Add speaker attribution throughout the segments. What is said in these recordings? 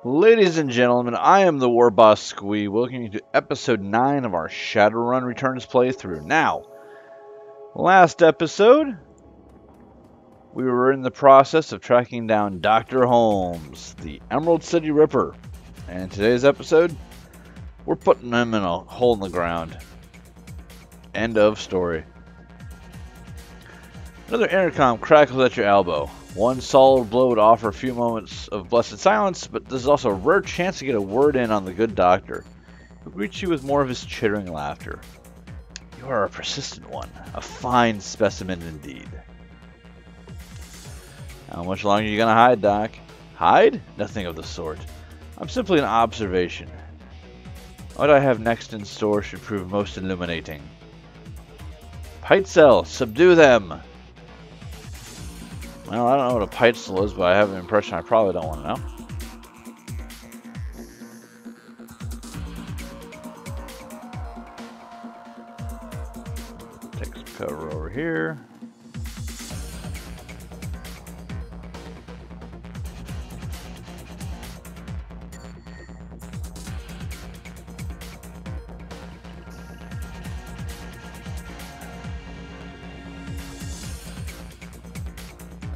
Speaker 1: Ladies and gentlemen, I am the War Boss Squee, welcoming you to episode 9 of our Shadowrun Returns playthrough. Now, last episode, we were in the process of tracking down Dr. Holmes, the Emerald City Ripper. And in today's episode, we're putting him in a hole in the ground. End of story. Another intercom crackles at your elbow. One solid blow would offer a few moments of blessed silence, but there's also a rare chance to get a word in on the good doctor, who greets you with more of his chittering laughter. You are a persistent one, a fine specimen indeed. How much longer are you gonna hide, Doc? Hide? Nothing of the sort. I'm simply an observation. What I have next in store should prove most illuminating. Pitezel, subdue them! Well, I don't know what a Pitezel is, but I have an impression I probably don't want to know. Take some cover over here.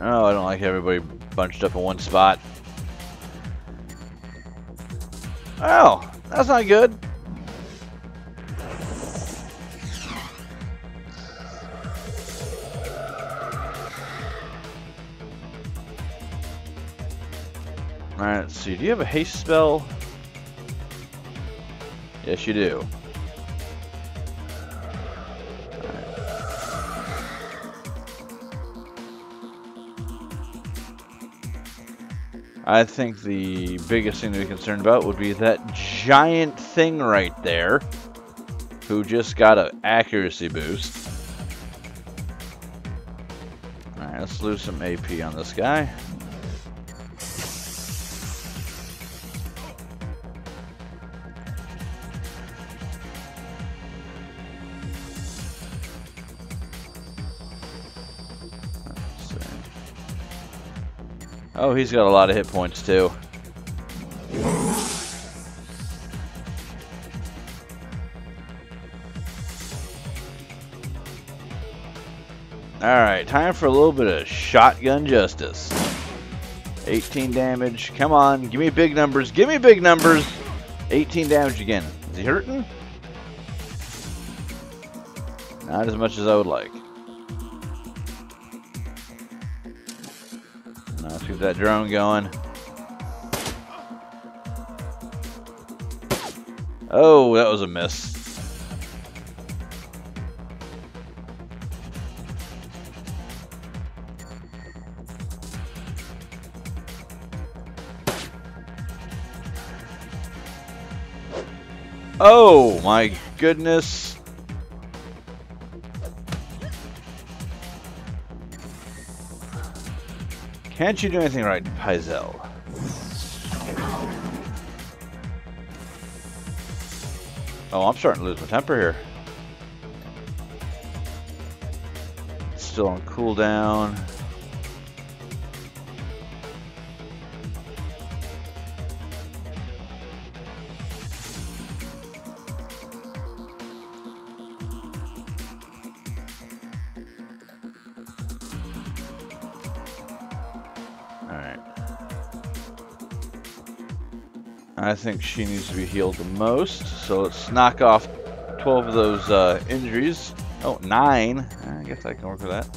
Speaker 1: Oh, I don't like everybody bunched up in one spot. Oh, that's not good. Alright, let's see. Do you have a haste spell? Yes, you do. I think the biggest thing to be concerned about would be that giant thing right there, who just got an accuracy boost. Alright, let's lose some AP on this guy. Oh, he's got a lot of hit points too. Alright, time for a little bit of shotgun justice. 18 damage. Come on, give me big numbers. Give me big numbers. 18 damage again. Is he hurting? Not as much as I would like. Let's keep that drone going. Oh, that was a miss. Oh my goodness. Can't you do anything right, Pitezel? Oh, I'm starting to lose my temper here. Still on cooldown. Alright. I think she needs to be healed the most, so let's knock off 12 of those injuries. Oh, 9. I guess I can work with that.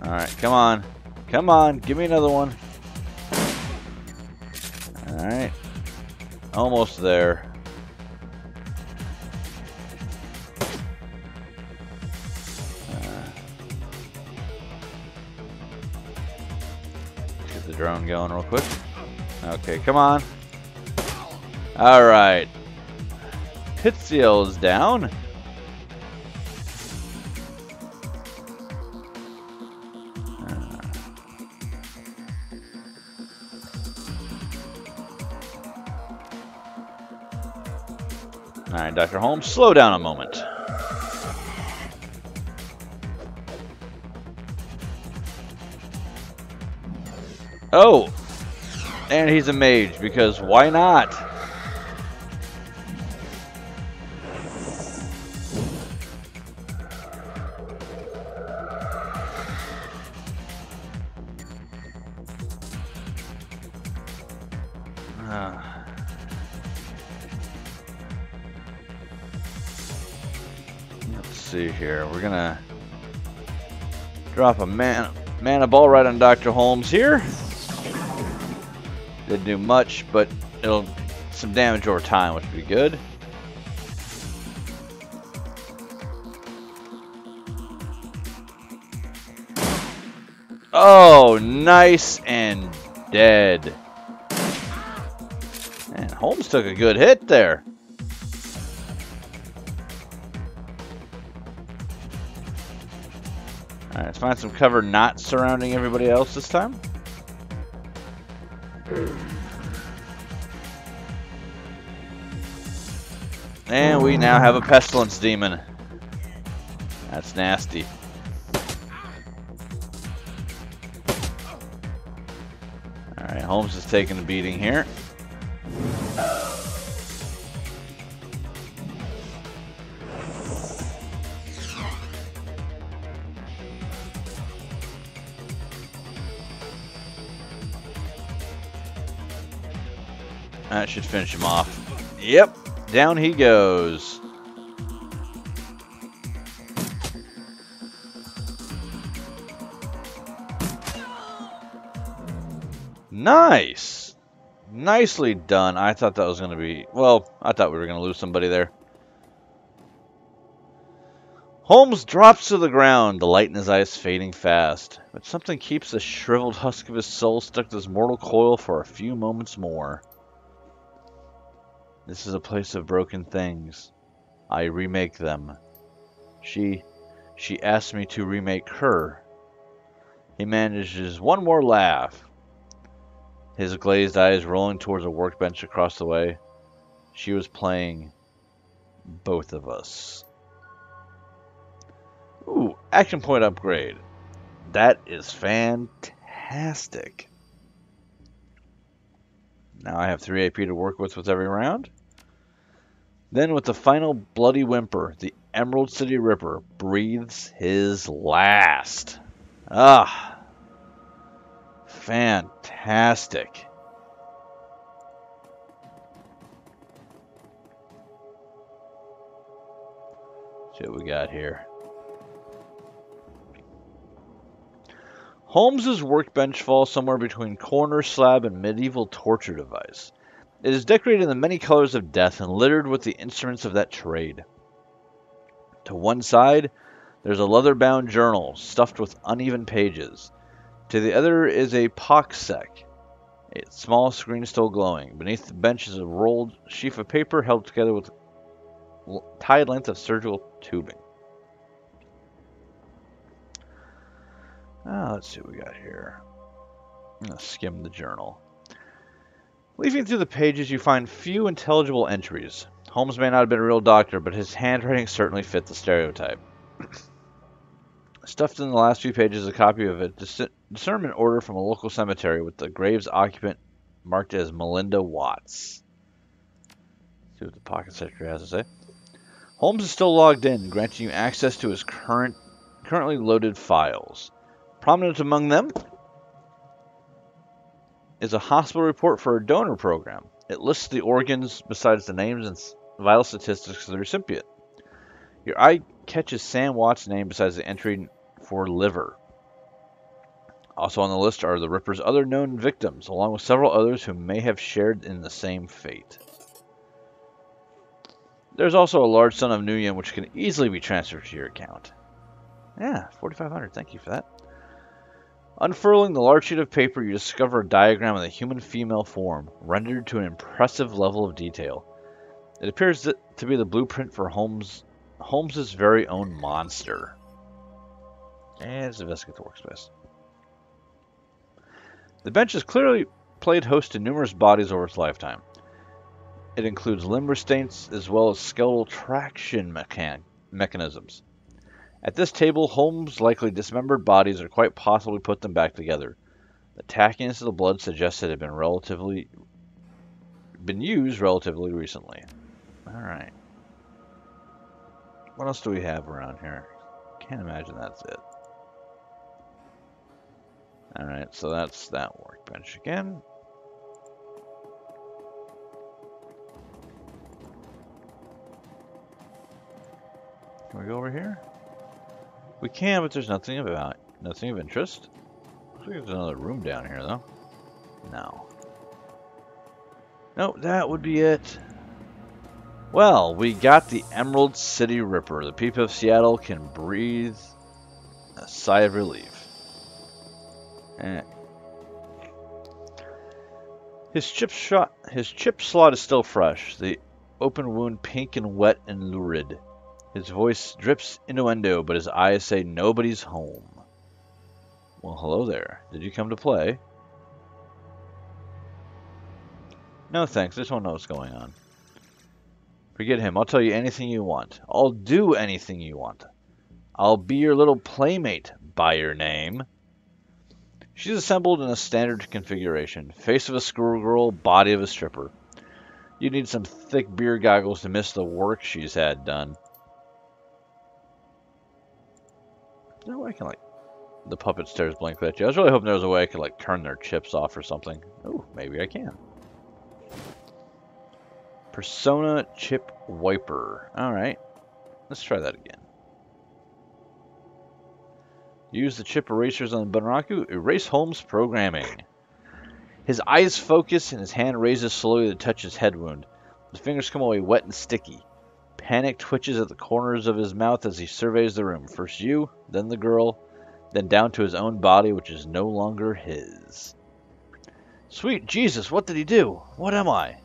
Speaker 1: Alright, come on. Come on, give me another one. Alright. Almost there. Get the drone going real quick. Okay, come on. Alright. Pitezel is down. Alright, Dr. Holmes, slow down a moment. Oh! And he's a mage, because why not? Let's see here. We're gonna drop a mana ball right on Dr. Holmes here. Didn't do much, but it'll some damage over time, which would be good. Oh, nice and dead. Man, Holmes took a good hit there. Alright, let's find some cover not surrounding everybody else this time. And we now have a pestilence demon. That's nasty. Alright, Holmes is taking a beating here. That should finish him off. Yep, down he goes. Nice! Nicely done. I thought that was going to be... Well, I thought we were going to lose somebody there. Holmes drops to the ground, the light in his eyes fading fast. But something keeps the shriveled husk of his soul stuck to his mortal coil for a few moments more. This is a place of broken things. I remake them. She asked me to remake her. He manages one more laugh. His glazed eyes rolling towards a workbench across the way. She was playing both of us. Ooh, action point upgrade. That is fantastic. Now I have 3 AP to work with every round. Then with the final bloody whimper, the Emerald City Ripper breathes his last. Ah, fantastic. Let's see what we got here. Holmes's workbench falls somewhere between corner slab and medieval torture device. It is decorated in the many colors of death and littered with the instruments of that trade. To one side, there's a leather-bound journal stuffed with uneven pages. To the other is a poxsec, a small screen still glowing. Beneath the bench is a rolled sheaf of paper held together with a tied length of surgical tubing. Let's see what we got here. I'm going to skim the journal. Leafing through the pages, you find few intelligible entries. Holmes may not have been a real doctor, but his handwriting certainly fit the stereotype. Stuffed in the last few pages is a copy of a discernment order from a local cemetery with the grave's occupant marked as Melinda Watts. Let's see what the pocket secretary has to say. Holmes is still logged in, granting you access to his currently loaded files. Prominent among them is a hospital report for a donor program. It lists the organs besides the names and vital statistics of the recipient. Your eye catches Sam Watt's name besides the entry for liver. Also on the list are the Ripper's other known victims, along with several others who may have shared in the same fate. There's also a large sum of new yen which can easily be transferred to your account. Yeah, 4,500. Thank you for that. Unfurling the large sheet of paper, you discover a diagram of the human female form, rendered to an impressive level of detail. It appears to be the blueprint for Holmes's very own monster. And let's investigate the workspace. The bench has clearly played host to numerous bodies over its lifetime. It includes limb restraints as well as skeletal traction mechanisms. At this table, Holmes likely dismembered bodies or quite possibly put them back together. The tackiness of the blood suggests it had been used relatively recently. Alright. What else do we have around here? Can't imagine that's it. Alright, so that's that workbench again. Can we go over here? We can, but there's nothing of interest. Looks like there's another room down here, though. No. Nope, that would be it. Well, we got the Emerald City Ripper. The people of Seattle can breathe a sigh of relief. His chip slot is still fresh, the open wound pink and wet and lurid. His voice drips innuendo, but his eyes say nobody's home. Well, hello there. Did you come to play? No thanks, I just want to know what's going on. Forget him, I'll tell you anything you want. I'll do anything you want. I'll be your little playmate, by your name. She's assembled in a standard configuration. Face of a schoolgirl, body of a stripper. You need some thick beer goggles to miss the work she's had done. Is there a way I can, like... The puppet stares blankly at you. I was really hoping there was a way I could, like, turn their chips off or something. Oh, maybe I can. Persona Chip Wiper. Alright. Let's try that again. Use the chip erasers on Bunraku. Erase Holmes' programming. His eyes focus and his hand raises slowly to touch his head wound. His fingers come away wet and sticky. Panic twitches at the corners of his mouth as he surveys the room. First you, then the girl, then down to his own body, which is no longer his. Sweet Jesus, what did he do? What am I?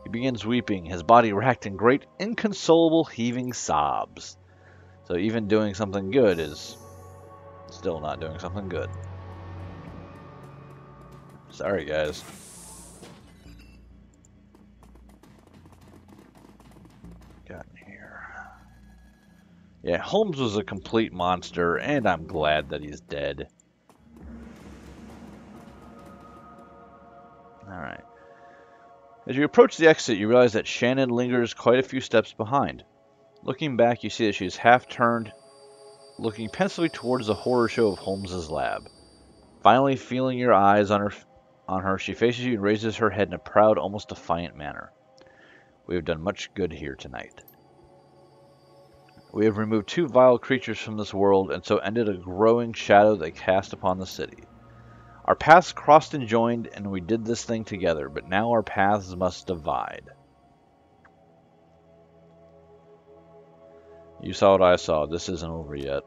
Speaker 1: He begins weeping, his body racked in great, inconsolable, heaving sobs. So even doing something good is still not doing something good. Sorry, guys. Got in here. Yeah, Holmes was a complete monster, and I'm glad that he's dead. Alright. As you approach the exit, you realize that Shannon lingers quite a few steps behind. Looking back, you see that she is half-turned, looking pensively towards the horror show of Holmes's lab. Finally, feeling your eyes on her, she faces you and raises her head in a proud, almost defiant manner. We have done much good here tonight. We have removed 2 vile creatures from this world, and so ended a growing shadow they cast upon the city. Our paths crossed and joined, and we did this thing together, but now our paths must divide. You saw what I saw. This isn't over yet.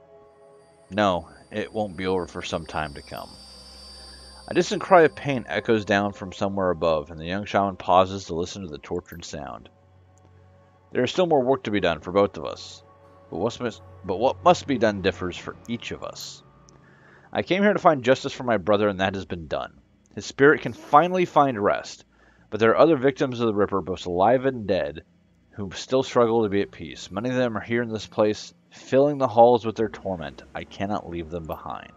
Speaker 1: No, it won't be over for some time to come. A distant cry of pain echoes down from somewhere above, and the young shaman pauses to listen to the tortured sound. There is still more work to be done for both of us, but what must be done differs for each of us. I came here to find justice for my brother, and that has been done. His spirit can finally find rest, but there are other victims of the Ripper, both alive and dead, who still struggle to be at peace. Many of them are here in this place, filling the halls with their torment. I cannot leave them behind.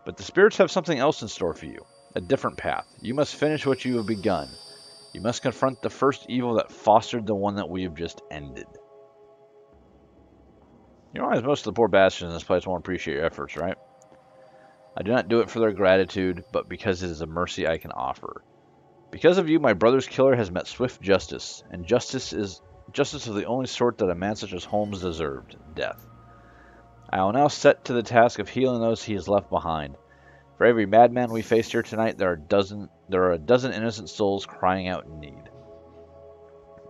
Speaker 1: But the spirits have something else in store for you, a different path. You must finish what you have begun. You must confront the first evil that fostered the one that we have just ended. You realize most of the poor bastards in this place won't appreciate your efforts, right? I do not do it for their gratitude, but because it is a mercy I can offer. Because of you, my brother's killer has met swift justice, and justice of the only sort that a man such as Holmes deserved, death. I will now set to the task of healing those he has left behind. For every madman we faced here tonight, there are a dozen innocent souls crying out in need.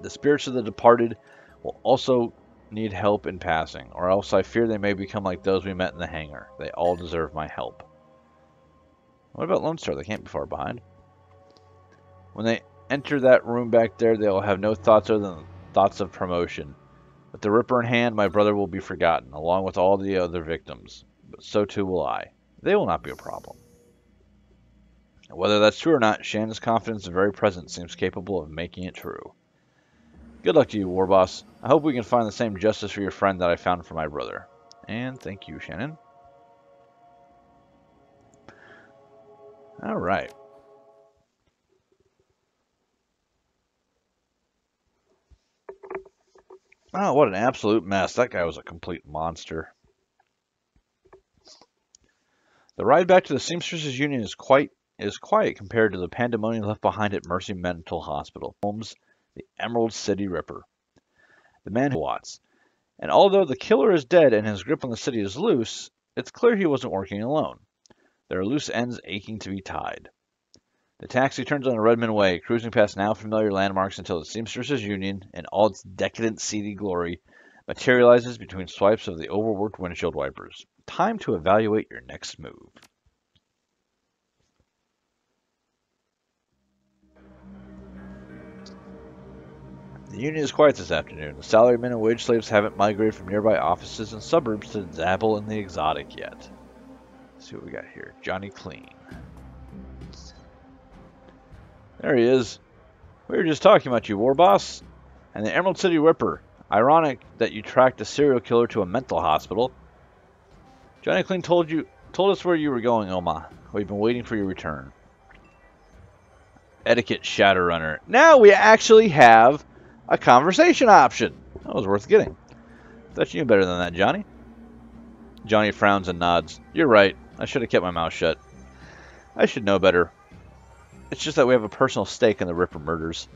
Speaker 1: The spirits of the departed will also need help in passing, or else I fear they may become like those we met in the hangar. They all deserve my help. What about Lone Star? They can't be far behind. When they enter that room back there, they will have no thoughts other than thoughts of promotion. With the Ripper in hand, my brother will be forgotten, along with all the other victims. But so too will I. They will not be a problem. Whether that's true or not, Shannon's confidence in very present seems capable of making it true. Good luck to you, War Boss. I hope we can find the same justice for your friend that I found for my brother. And thank you, Shannon. All right. Oh, what an absolute mess. That guy was a complete monster. The ride back to the Seamstresses Union is quiet compared to the pandemonium left behind at Mercy Mental Hospital. Holmes, the Emerald City Ripper, the man who Watts. And although the killer is dead and his grip on the city is loose, it's clear he wasn't working alone. There are loose ends aching to be tied. The taxi turns on the Redmond Way, cruising past now familiar landmarks until the Seamstresses Union, in all its decadent, seedy glory, materializes between swipes of the overworked windshield wipers. Time to evaluate your next move. The Union is quiet this afternoon. The salarymen and wage slaves haven't migrated from nearby offices and suburbs to dabble in the exotic yet. Let's see what we got here. Johnny Clean. There he is. We were just talking about you, War Boss. And the Emerald City Ripper. Ironic that you tracked a serial killer to a mental hospital. Johnny Clean told us where you were going, Oma. We've been waiting for your return. Etiquette Shadowrunner. Now we actually have a conversation option. That was worth getting. Thought you knew better than that, Johnny. Johnny frowns and nods. You're right. I should have kept my mouth shut. I should know better. It's just that we have a personal stake in the Ripper murders.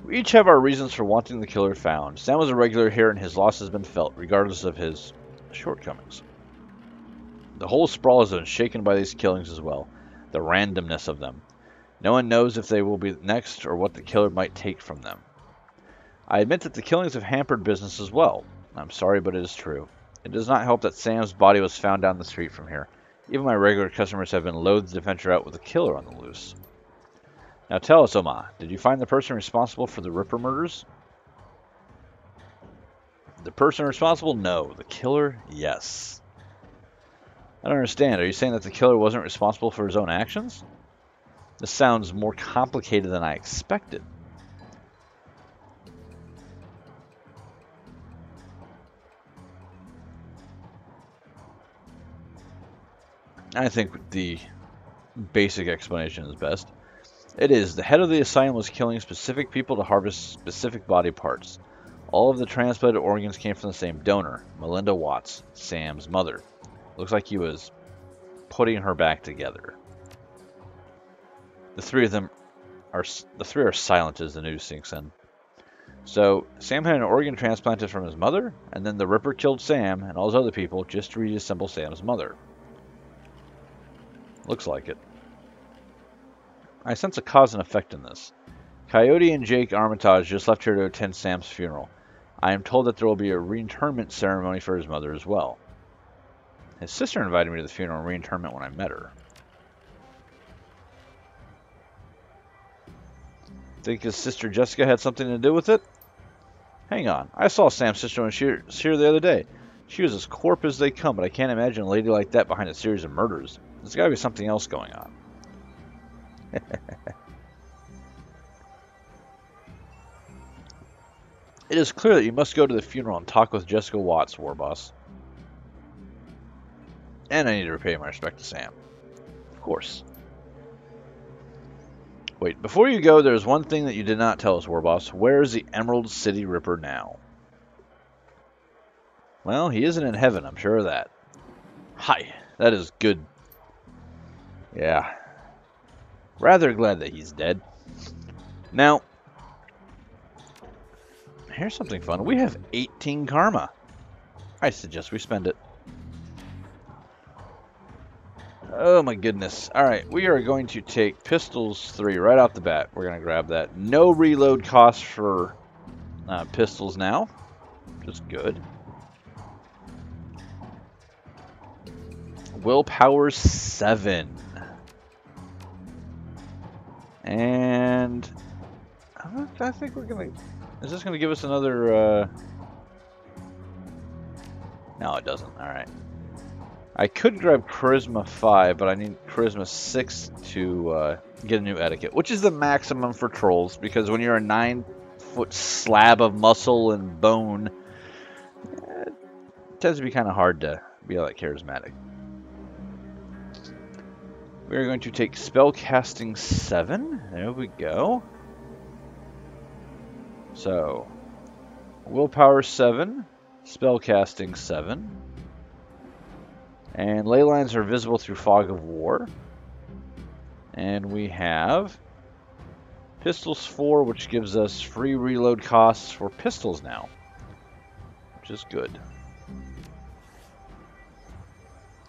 Speaker 1: We each have our reasons for wanting the killer found. Sam was a regular here and his loss has been felt, regardless of his shortcomings. The whole sprawl has been shaken by these killings as well. The randomness of them. No one knows if they will be next or what the killer might take from them. I admit that the killings have hampered business as well. I'm sorry, but it is true. It does not help that Sam's body was found down the street from here. Even my regular customers have been loath to venture out with a killer on the loose. Now tell us, Oma, did you find the person responsible for the Ripper murders? The person responsible? No. The killer? Yes. I don't understand. Are you saying that the killer wasn't responsible for his own actions? This sounds more complicated than I expected. I think the basic explanation is best. It is. The head of the asylum was killing specific people to harvest specific body parts. All of the transplanted organs came from the same donor, Melinda Watts, Sam's mother. Looks like he was putting her back together. The three are silent as the news sinks in. So, Sam had an organ transplanted from his mother, and then the Ripper killed Sam and all his other people just to reassemble Sam's mother. Looks like it. I sense a cause and effect in this. Coyote and Jake Armitage just left here to attend Sam's funeral. I am told that there will be a reinterment ceremony for his mother as well. His sister invited me to the funeral and reinterment when I met her. Think his sister Jessica had something to do with it? Hang on. I saw Sam's sister when she was here the other day. She was as corp as they come, but I can't imagine a lady like that behind a series of murders. There's got to be something else going on. It is clear that you must go to the funeral and talk with Jessica Watts, War Boss. And I need to repay my respect to Sam. Of course. Wait, before you go, there's one thing that you did not tell us, War Boss. Where is the Emerald City Ripper now? Well, he isn't in heaven, I'm sure of that. Hi, that is good. Yeah. Rather glad that he's dead. Now, here's something fun. We have 18 karma. I suggest we spend it. Oh my goodness. Alright, we are going to take Pistols 3 right off the bat. We're going to grab that. No reload cost for pistols now. Which is good. Willpower 7. And I think we're going to... Is this going to give us another... No, it doesn't. Alright. I could grab Charisma 5, but I need Charisma 6 to get a new etiquette, which is the maximum for trolls, because when you're a 9-foot slab of muscle and bone, it tends to be kind of hard to be all that charismatic. We're going to take spellcasting 7. There we go. So, willpower 7, spellcasting 7. And ley lines are visible through fog of war. And we have pistols 4, which gives us free reload costs for pistols now, which is good.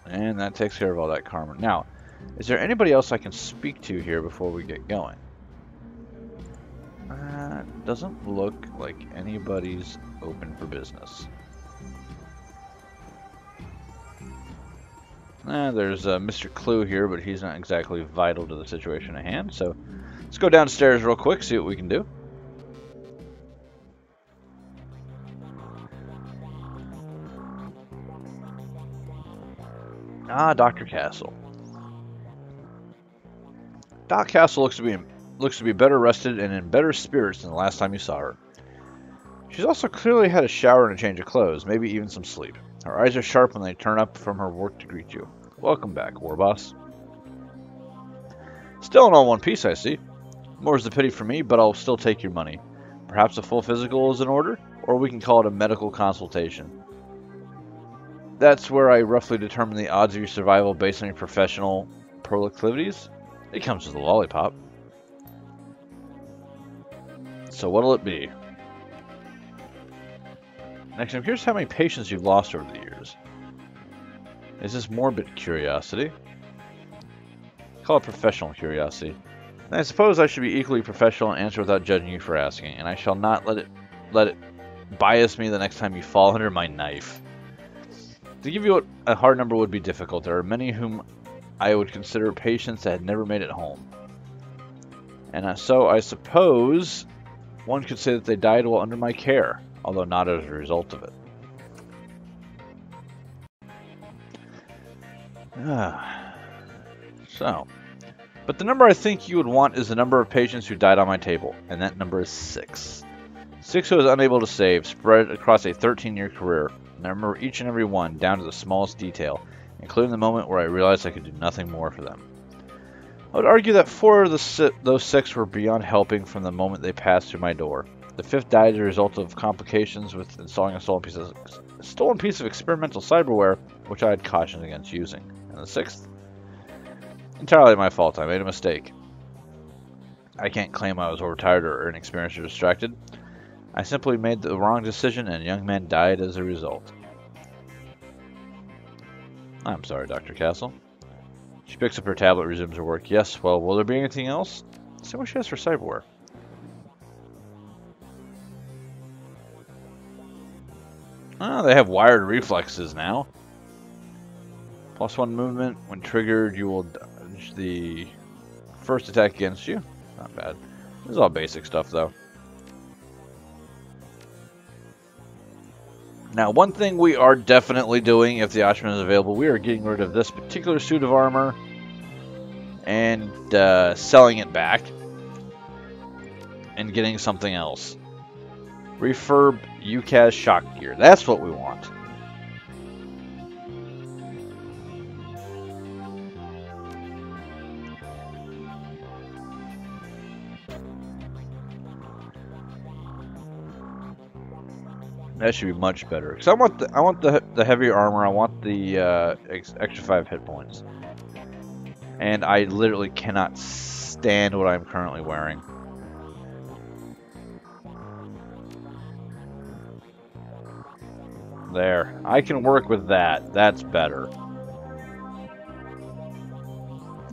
Speaker 1: And that takes care of all that karma. Now, is there anybody else I can speak to here before we get going? Doesn't look like anybody's open for business. There's Mr. Clue here, but he's not exactly vital to the situation at hand. So let's go downstairs real quick, see what we can do. Ah, Dr. Castle. Doc Castle looks to be better rested and in better spirits than the last time you saw her. She's also clearly had a shower and a change of clothes, maybe even some sleep. Her eyes are sharp when they turn up from her work to greet you. Welcome back, War Boss. Still in all one piece, I see. More's the pity for me, but I'll still take your money. Perhaps a full physical is in order, or we can call it a medical consultation. That's where I roughly determine the odds of your survival based on your professional proclivities. It comes with a lollipop. So what'll it be? Next, I'm curious how many patients you've lost over the years. Is this morbid curiosity? Call it professional curiosity. And I suppose I should be equally professional and answer without judging you for asking, and I shall not let it bias me the next time you fall under my knife. To give you a hard number would be difficult. There are many whom I would consider patients that had never made it home. And so I suppose one could say that they died while under my care, although not as a result of it. But the number I think you would want is the number of patients who died on my table, and that number is 6. 6 I was unable to save, spread across a 13-year career, and I remember each and every one, down to the smallest detail, including the moment where I realized I could do nothing more for them. I would argue that 4 of those 6 were beyond helping from the moment they passed through my door. The 5th died as a result of complications with installing a stolen piece of experimental cyberware, which I had cautioned against using. And the 6th? Entirely my fault. I made a mistake. I can't claim I was overtired or inexperienced or distracted. I simply made the wrong decision and a young man died as a result. I'm sorry, Dr. Castle. She picks up her tablet and resumes her work. Yes, well, will there be anything else? Let's see what she has for cyberware. Oh, they have wired reflexes now. +1 movement. When triggered, you will dodge the first attack against you. Not bad. This is all basic stuff, though. Now, one thing we are definitely doing, if the Ashman is available, we are getting rid of this particular suit of armor and selling it back and getting something else. Refurb UCAS shock gear. That's what we want. That should be much better. Because I want the heavier armor. I want the extra 5 hit points. And I literally cannot stand what I'm currently wearing. There. I can work with that. That's better.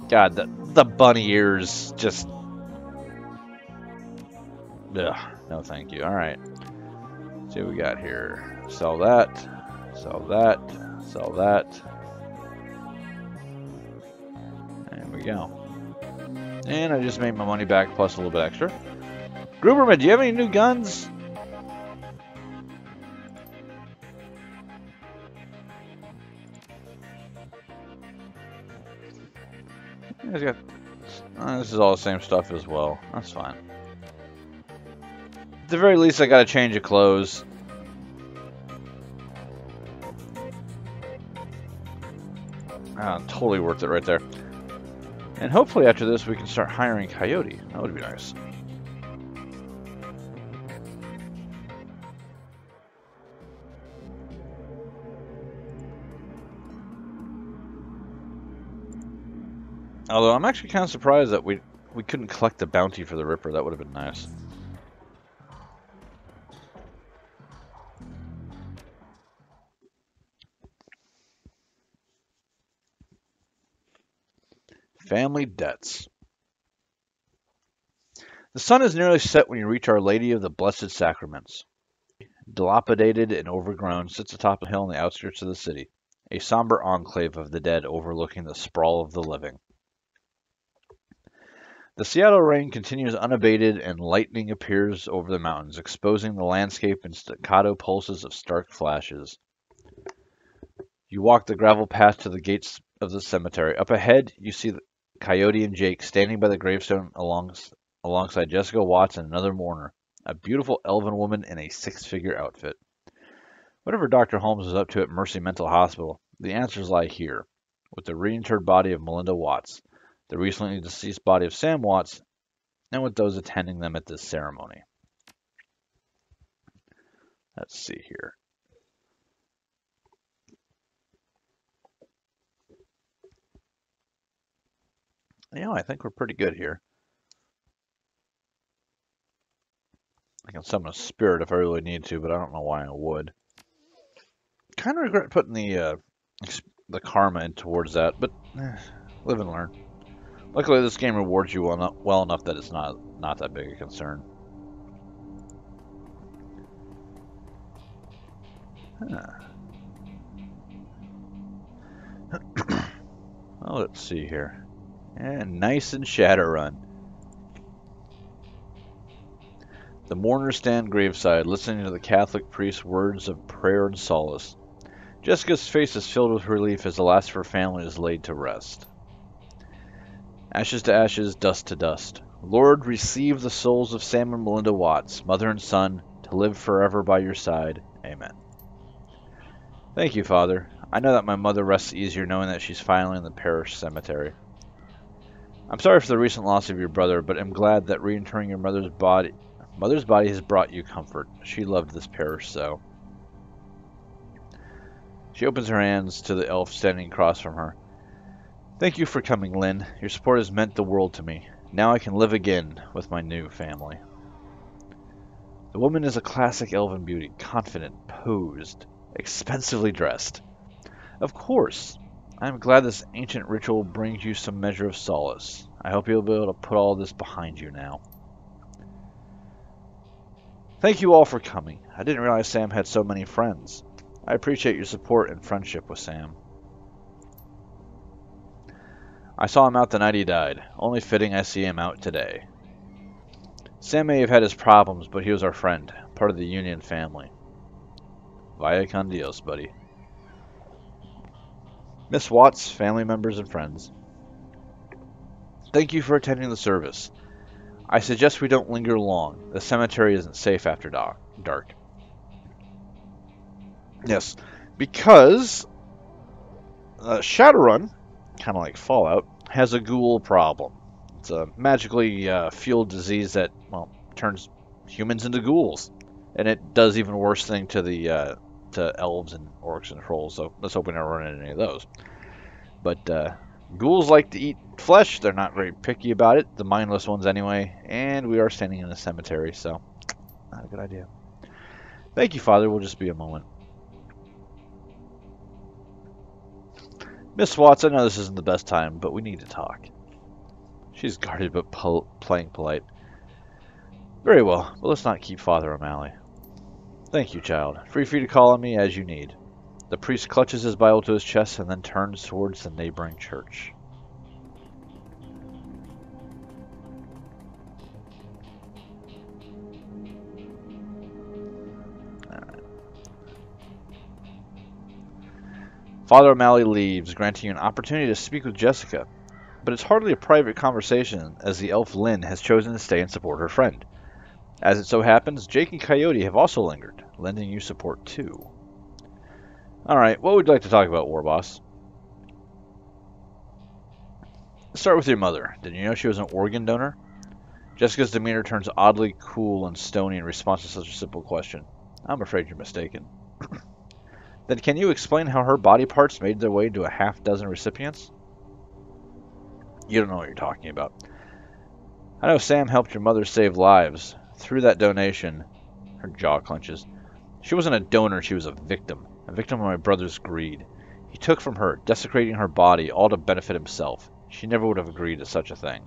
Speaker 1: God, the bunny ears just... Ugh. No thank you. Alright. See what we got here. Sell that. Sell that. Sell that. There we go. And I just made my money back plus a little bit extra. Gruberman, do you have any new guns? He's got, this is all the same stuff as well. That's fine. At the very least, I got a change of clothes. Totally worth it right there. And hopefully after this we can start hiring Coyote. That would be nice. Although I'm actually kind of surprised that we couldn't collect the bounty for the Ripper. That would have been nice. Family debts. The sun is nearly set when you reach Our Lady of the Blessed Sacraments. Dilapidated and overgrown, sits atop a hill on the outskirts of the city, a somber enclave of the dead overlooking the sprawl of the living. The Seattle rain continues unabated, and lightning appears over the mountains, exposing the landscape in staccato pulses of stark flashes. You walk the gravel path to the gates of the cemetery. Up ahead, you see Coyote and Jake standing by the gravestone alongside Jessica Watts and another mourner, a beautiful elven woman in a six-figure outfit. Whatever Dr. Holmes was up to at Mercy Mental Hospital, the answers lie here, with the reinterred body of Melinda Watts, the recently deceased body of Sam Watts, and with those attending them at this ceremony. Let's see here. I think we're pretty good here. I can summon a spirit if I really need to, but I don't know why I would. Kind of regret putting the karma in towards that, but live and learn. Luckily, this game rewards you well enough that it's not that big a concern. Huh. Well, let's see here. And nice and Shadowrun. The mourners stand graveside, listening to the Catholic priest's words of prayer and solace. Jessica's face is filled with relief as the last of her family is laid to rest. Ashes to ashes, dust to dust. Lord, receive the souls of Sam and Melinda Watts, mother and son, to live forever by your side. Amen. Thank you, Father. I know that my mother rests easier knowing that she's finally in the parish cemetery. I'm sorry for the recent loss of your brother, but am glad that reinterring your mother's body has brought you comfort. She loved this parish so. She opens her hands to the elf standing across from her. Thank you for coming, Lynn. Your support has meant the world to me. Now I can live again with my new family. The woman is a classic elven beauty, confident, posed, expensively dressed. Of course. I am glad this ancient ritual brings you some measure of solace. I hope you'll be able to put all this behind you now. Thank you all for coming. I didn't realize Sam had so many friends. I appreciate your support and friendship with Sam. I saw him out the night he died. Only fitting I see him out today. Sam may have had his problems, but he was our friend, part of the Union family. Vaya con Dios, buddy. Miss Watts, family members, and friends. Thank you for attending the service. I suggest we don't linger long. The cemetery isn't safe after dark. Yes, because Shadowrun, kind of like Fallout, has a ghoul problem. It's a magically fueled disease that, well, turns humans into ghouls. And it does even worse thing to the to elves and orcs and trolls, so let's hope we never run into any of those. But ghouls like to eat flesh. They're not very picky about it, the mindless ones anyway, and we are standing in a cemetery, so not a good idea. Thank you, Father. We'll just be a moment. Miss Watts, I know this isn't the best time, but we need to talk. She's guarded but playing polite. Very well, but let's not keep Father O'Malley. Thank you, child. Free for you to call on me as you need. The priest clutches his Bible to his chest and then turns towards the neighboring church. Alright. Father O'Malley leaves, granting you an opportunity to speak with Jessica. But it's hardly a private conversation, as the elf Lynn has chosen to stay and support her friend. As it so happens, Jake and Coyote have also lingered, lending you support too. Alright, what would you like to talk about, Warboss? Let's start with your mother. Did you know she was an organ donor? Jessica's demeanor turns oddly cool and stony in response to such a simple question. I'm afraid you're mistaken. Then can you explain how her body parts made their way to a half-dozen recipients? You don't know what you're talking about. I know Sam helped your mother save lives. Through that donation, her jaw clenches. She wasn't a donor, she was a victim of my brother's greed. He took from her, desecrating her body, all to benefit himself. She never would have agreed to such a thing.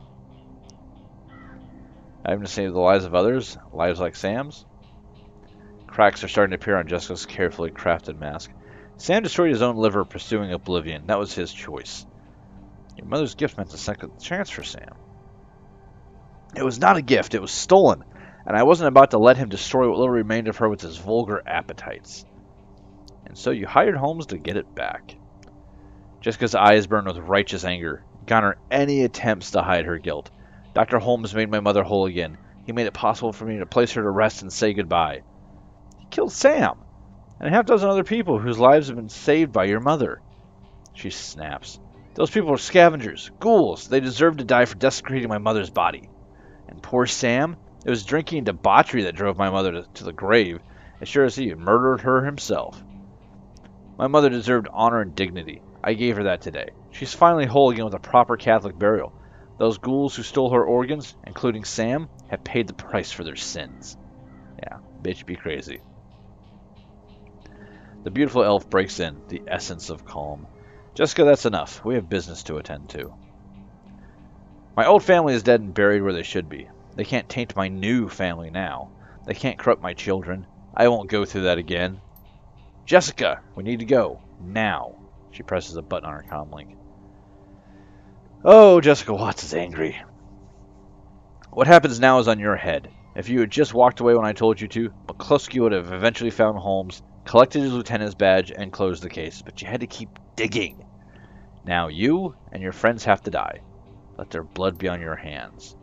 Speaker 1: Having to save the lives of others, lives like Sam's? Cracks are starting to appear on Jessica's carefully crafted mask. Sam destroyed his own liver pursuing oblivion. That was his choice. Your mother's gift meant a second chance for Sam. It was not a gift, it was stolen, and I wasn't about to let him destroy what little remained of her with his vulgar appetites. And so you hired Holmes to get it back. Jessica's eyes burned with righteous anger, counter any attempts to hide her guilt. Dr. Holmes made my mother whole again. He made it possible for me to place her to rest and say goodbye. He killed Sam, and a half-dozen other people whose lives have been saved by your mother. She snaps. Those people are scavengers, ghouls. They deserve to die for desecrating my mother's body. And poor Sam, it was drinking and debauchery that drove my mother to the grave, as sure as he had murdered her himself. My mother deserved honor and dignity. I gave her that today. She's finally whole again with a proper Catholic burial. Those ghouls who stole her organs, including Sam, have paid the price for their sins. Yeah, bitch be crazy. The beautiful elf breaks in, the essence of calm. Jessica, that's enough. We have business to attend to. My old family is dead and buried where they should be. They can't taint my new family now. They can't corrupt my children. I won't go through that again. Jessica, we need to go. Now. She presses a button on her comlink. Oh, Jessica Watts is angry. What happens now is on your head. If you had just walked away when I told you to, McCluskey would have eventually found Holmes, collected his lieutenant's badge, and closed the case. But you had to keep digging. Now you and your friends have to die. Let their blood be on your hands.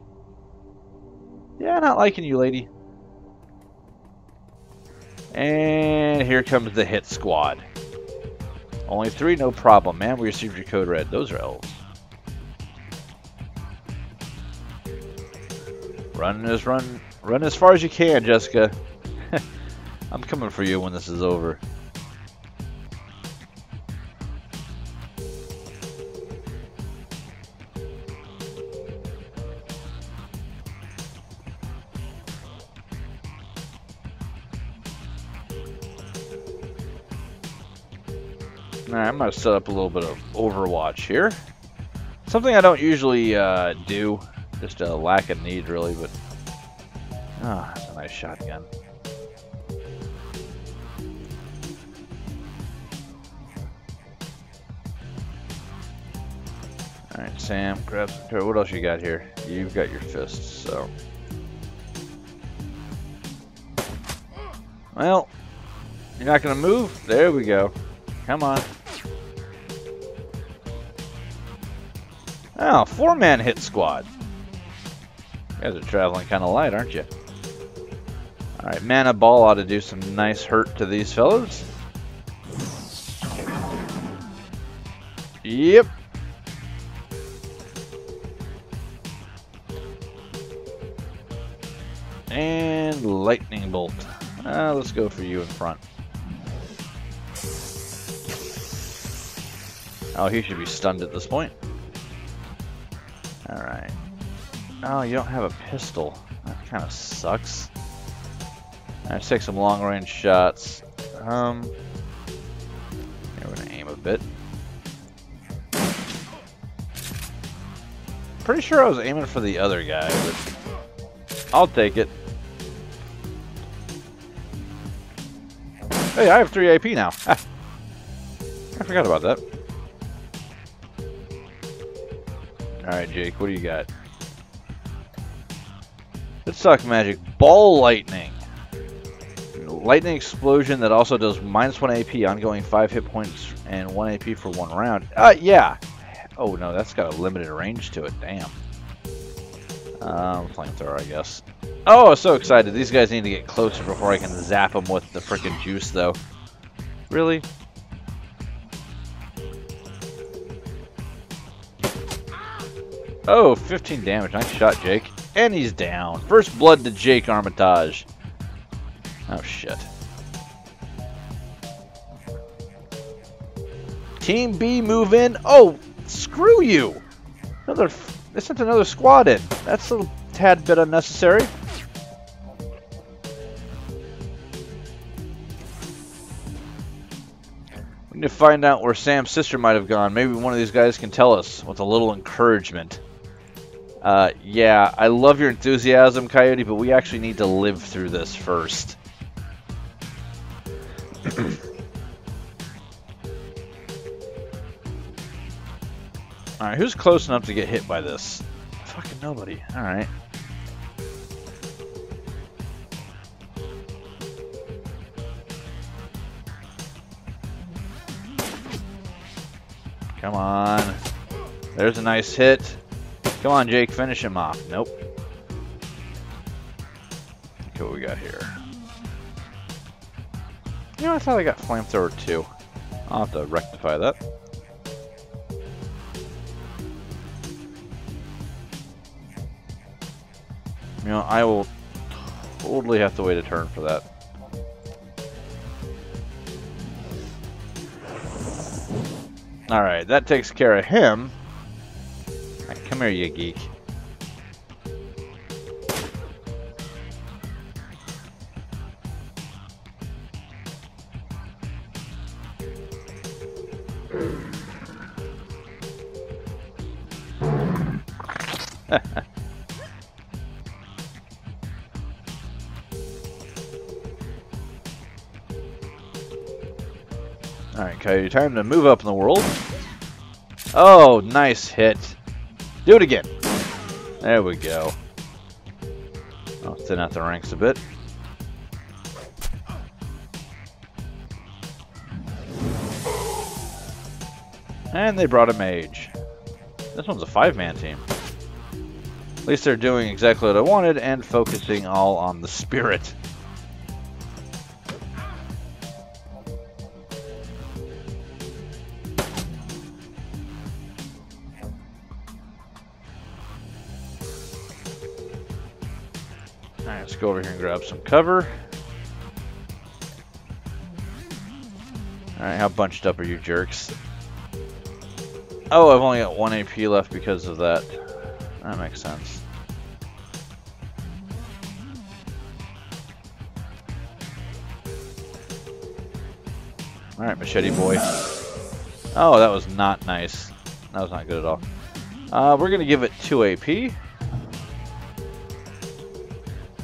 Speaker 1: Yeah, not liking you, lady. And here comes the hit squad. Only 3, no problem, man. We received your code red. Those are elves. Run as far as you can, Jessica. I'm coming for you when this is over. Alright, I'm going to set up a little bit of Overwatch here. Something I don't usually do. Just a lack of need, really, but... Ah, that's a nice shotgun. Alright, Sam, grab some... What else you got here? You've got your fists, so... Well, you're not going to move? There we go. Come on. Oh, 4-man hit squad. You guys are traveling kind of light, aren't you? Alright, Mana Ball ought to do some nice hurt to these fellows. Yep. And Lightning Bolt. Let's go for you in front. Oh, he should be stunned at this point. Alright. Oh, you don't have a pistol. That kind of sucks. Let's take some long-range shots. Yeah, we're going to aim a bit. Pretty sure I was aiming for the other guy, but I'll take it. Hey, I have 3 AP now. Ah. I forgot about that. Alright, Jake, what do you got? Let's talk magic. Ball lightning. Lightning explosion that also does -1 AP, ongoing 5 hit points, and 1 AP for 1 round. Yeah. Oh no, that's got a limited range to it. Damn. Flamethrower, I guess. Oh, I'm so excited. These guys need to get closer before I can zap them with the frickin' juice, though. Really? Oh, 15 damage. Nice shot, Jake. And he's down. First blood to Jake Armitage. Oh, shit. Team B move in. Oh, screw you. They sent another squad in. That's a tad bit unnecessary. We need to find out where Sam's sister might have gone. Maybe one of these guys can tell us with a little encouragement. Yeah, I love your enthusiasm, Coyote, but we actually need to live through this first. Alright, who's close enough to get hit by this? Fucking nobody. Alright. Come on. There's a nice hit. Come on, Jake, finish him off. Nope. Look what we got here. You know, I thought I got flamethrower too. I'll have to rectify that. You know, I will totally have to wait a turn for that. Alright, that takes care of him. Right, come here, you geek. Alright, Coyote, time to move up in the world. Oh, nice hit. Do it again. There we go. I'll thin out the ranks a bit. And they brought a mage. This one's a 5-man team. At least they're doing exactly what I wanted and focusing all on the spirit. Alright, let's go over here and grab some cover. Alright, how bunched up are you jerks? Oh, I've only got 1 AP left because of that. That makes sense. Alright, machete boy. Oh, that was not nice. That was not good at all. We're going to give it 2 AP.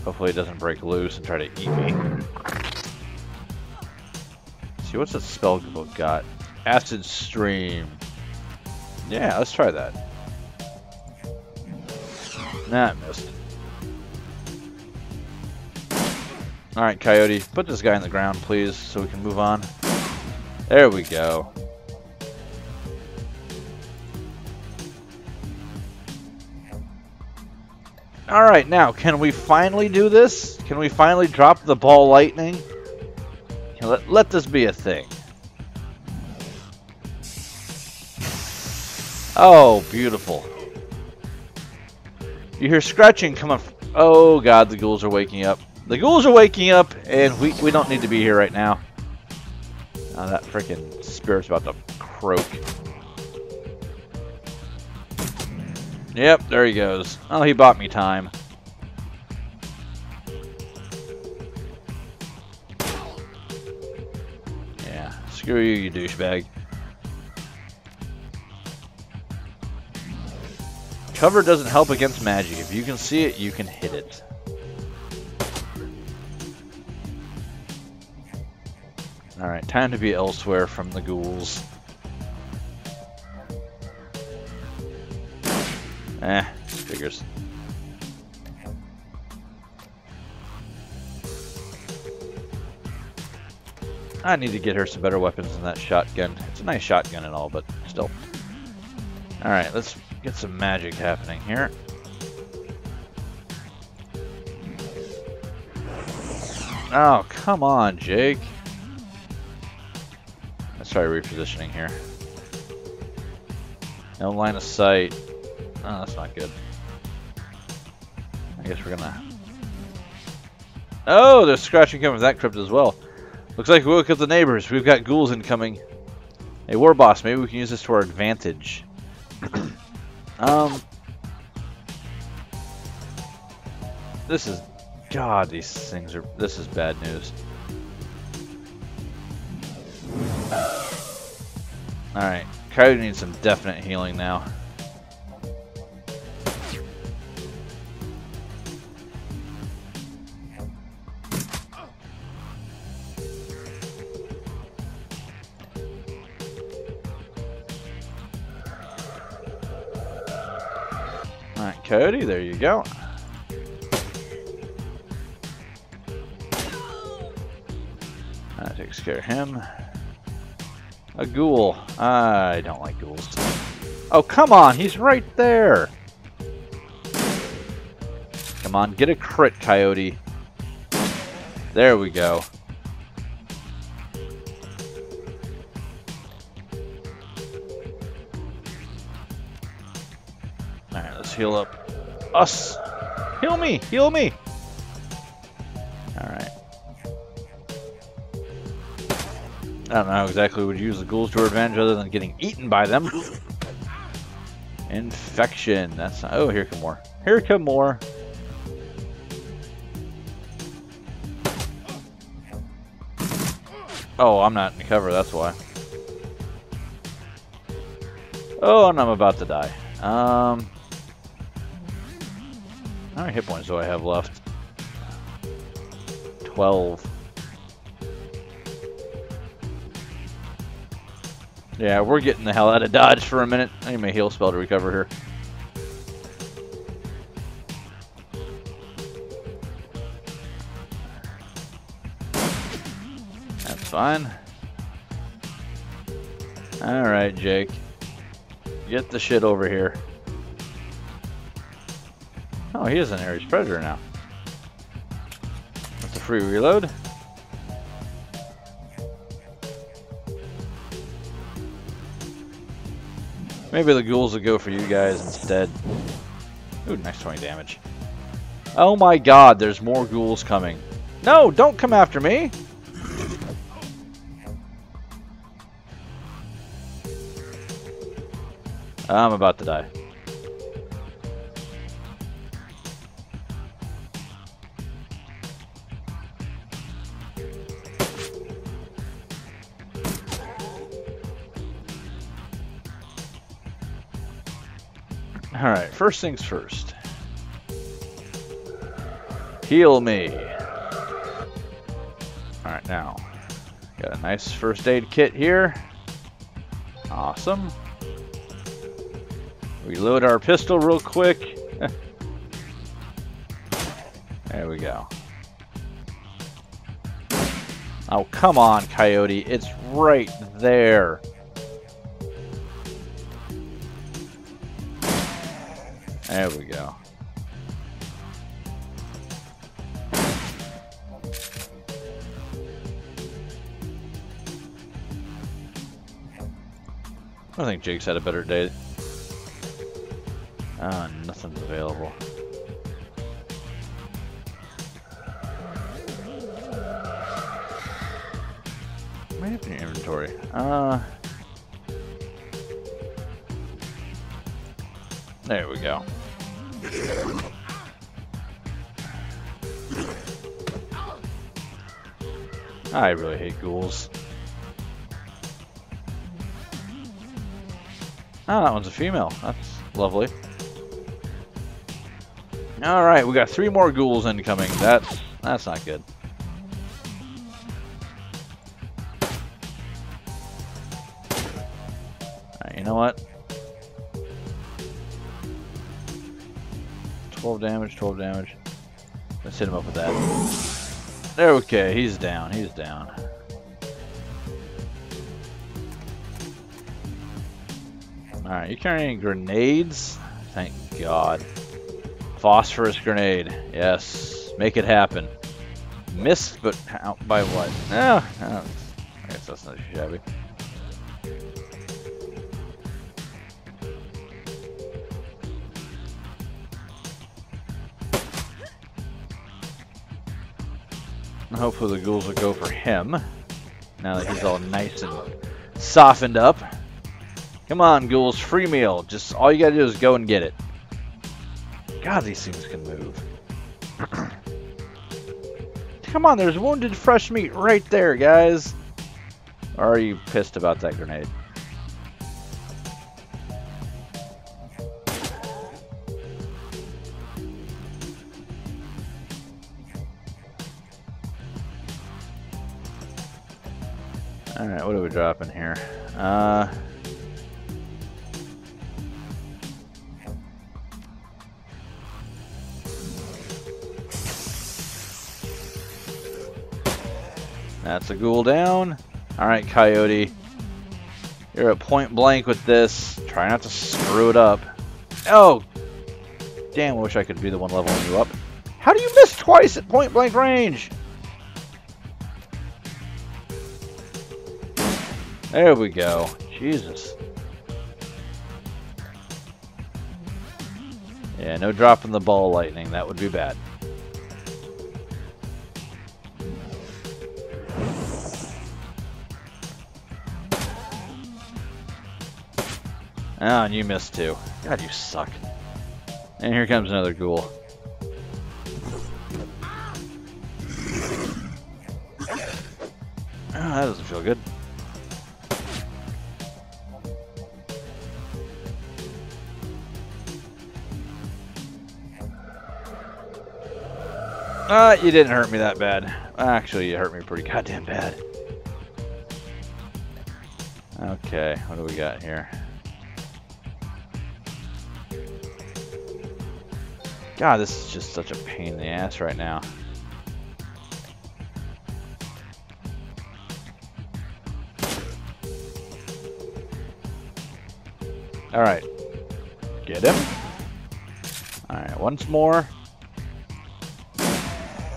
Speaker 1: Hopefully it doesn't break loose and try to eat me. Let's see, what's that spell book got? Acid Stream. Yeah, let's try that. Nah, it missed. Alright, Coyote, put this guy in the ground, please, so we can move on. There we go. Alright, now, can we finally do this? Can we finally drop the ball lightning? Let this be a thing. Oh, beautiful. You hear scratching coming. Oh god, the ghouls are waking up. The ghouls are waking up, and we don't need to be here right now. Oh, that freaking spirit's about to croak. Yep, there he goes. Oh, he bought me time. Yeah, screw you, you douchebag. Cover doesn't help against magic. If you can see it, you can hit it. Alright, time to be elsewhere from the ghouls. Figures. I need to get her some better weapons than that shotgun. It's a nice shotgun and all, but still. Alright, let's get some magic happening here. Oh, come on, Jake. Let's try repositioning here. No line of sight. Oh, that's not good. I guess we're gonna... Oh, there's scratching coming from that crypt as well. Looks like we woke up the neighbors. We've got ghouls incoming. Hey, War Boss, maybe we can use this to our advantage. This is... God, these things are... This is bad news. Alright, Coyote needs some definite healing now. Alright, Coyote, there you go. That takes care of him. A ghoul. I don't like ghouls. Oh, come on, he's right there. Come on, get a crit, Coyote. There we go. Alright, let's heal up us. Heal me! Heal me! Alright. I don't know how exactly we would use the ghouls to our advantage other than getting eaten by them. Infection. That's not... Oh, here come more. Here come more. Oh, I'm not in cover, that's why. Oh, and I'm about to die. How many hit points do I have left? 12. Yeah, we're getting the hell out of Dodge for a minute. I need my heal spell to recover here. That's fine. Alright, Jake. Get the shit over here. Oh, he is an Ares Predator now. That's a free reload. Maybe the ghouls will go for you guys instead. Ooh, nice 20 damage. Oh my god, there's more ghouls coming. No, don't come after me! I'm about to die. Alright, first things first. Heal me. Alright, now. Got a nice first aid kit here. Awesome. Reload our pistol real quick. There we go. Oh, come on, Coyote. It's right there. There we go. I think Jake's had a better day. Nothing's available. What do you have in your inventory? There we go. I really hate ghouls. Oh, that one's a female. That's lovely. Alright, we got 3 more ghouls incoming. That's not good. Alright, you know what? 12 damage, 12 damage. Let's hit him up with that. There, okay, he's down, he's down. Alright, you carrying grenades? Thank God. Phosphorus grenade. Yes. Make it happen. Missed, but how, by what? No, I guess that's not too shabby. hopefully the ghouls will go for him. Now that he's all nice and softened up. Come on, ghouls, free meal. Just all you gotta do is go and get it. God, these things can move. Come on, there's wounded fresh meat right there, guys. Or are you pissed about that grenade? Alright, what are we dropping here? That's a ghoul down. Alright, Coyote. You're at point blank with this. Try not to screw it up. Oh! Damn, I wish I could be the one leveling you up. How do you miss twice at point blank range? There we go. Jesus. Yeah, no dropping the ball lightning. That would be bad. Oh, and you missed too. God, you suck. And here comes another ghoul. Oh, that doesn't feel good. You didn't hurt me that bad. Actually, you hurt me pretty goddamn bad. Okay, what do we got here? God, this is just such a pain in the ass right now. Alright. Get him. Alright, once more.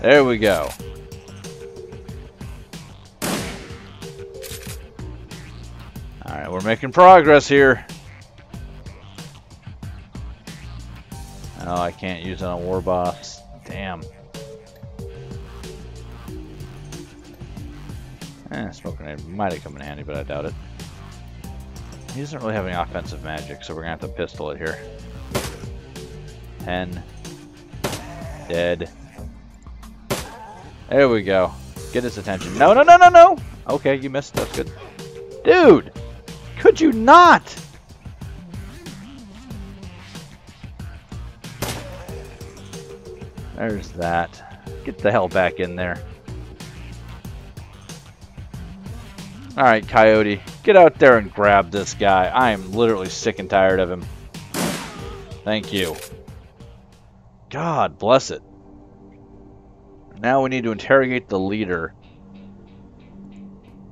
Speaker 1: There we go. Alright, we're making progress here. Oh, I can't use it on War Boss. Damn. Smoke grenade might have come in handy, but I doubt it. He doesn't really have any offensive magic, so we're gonna have to pistol it here. 10. Dead. There we go. Get his attention. No, no, no, no, no! Okay, you missed. That's good. Dude! Could you not? There's that. Get the hell back in there. Alright, Coyote. Get out there and grab this guy. I am literally sick and tired of him. Thank you. God bless it. Now we need to interrogate the leader.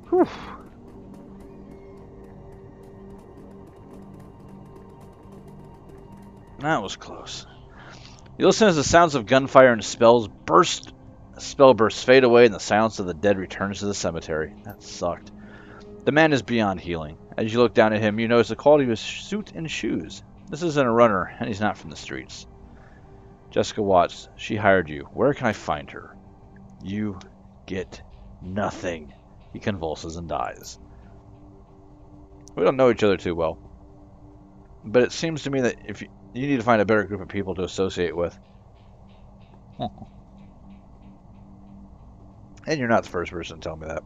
Speaker 1: Whew. That was close. You listen as the sounds of gunfire and spell bursts fade away and the silence of the dead returns to the cemetery. That sucked. The man is beyond healing. As you look down at him, you notice the quality of his suit and shoes. This isn't a runner, and he's not from the streets. Jessica Watts, she hired you. Where can I find her? You get nothing. He convulses and dies. We don't know each other too well. But it seems to me that if you need to find a better group of people to associate with. And you're not the first person to tell me that.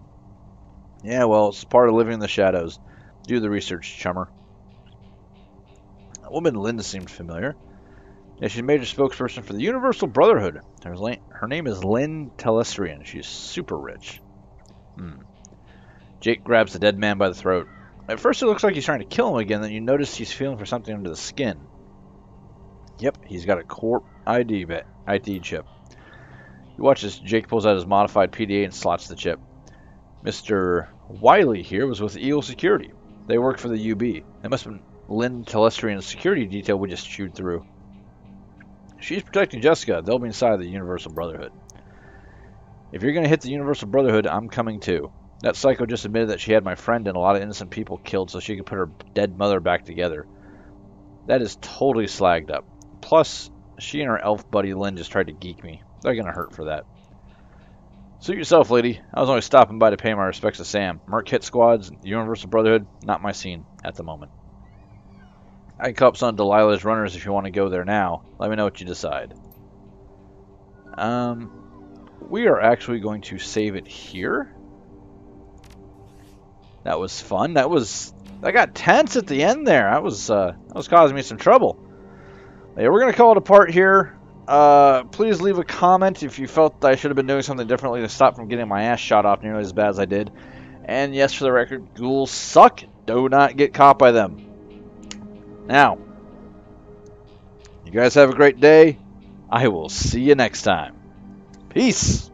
Speaker 1: Yeah, well, it's part of living in the shadows. Do the research, chummer. That woman Linda seemed familiar. Yeah, she's a major spokesperson for the Universal Brotherhood. Her name is Lynn Telestrian. She's super rich. Jake grabs the dead man by the throat. At first it looks like he's trying to kill him again, then you notice he's feeling for something under the skin. Yep, he's got a Corp ID chip. You watch as Jake pulls out his modified PDA and slots the chip. Mr. Wiley here was with Eagle Security. They work for the UB. It must have been Lynn Telestrian's security detail we just chewed through. She's protecting Jessica. They'll be inside the Universal Brotherhood. If you're going to hit the Universal Brotherhood, I'm coming too. That psycho just admitted that she had my friend and a lot of innocent people killed so she could put her dead mother back together. That is totally slagged up. Plus, she and her elf buddy Lynn just tried to geek me. They're going to hurt for that. Suit yourself, lady. I was only stopping by to pay my respects to Sam. Merc hit squads, the Universal Brotherhood, not my scene at the moment. I can call up some of Delilah's runners if you want to go there now. Let me know what you decide. We are actually going to save it here. That was fun. I got tense at the end there. That was causing me some trouble. Yeah, we're gonna call it a part here. Please leave a comment if you felt I should have been doing something differently to stop from getting my ass shot off nearly as bad as I did. And yes, for the record, ghouls suck. Do not get caught by them. Now, you guys have a great day. I will see you next time. Peace.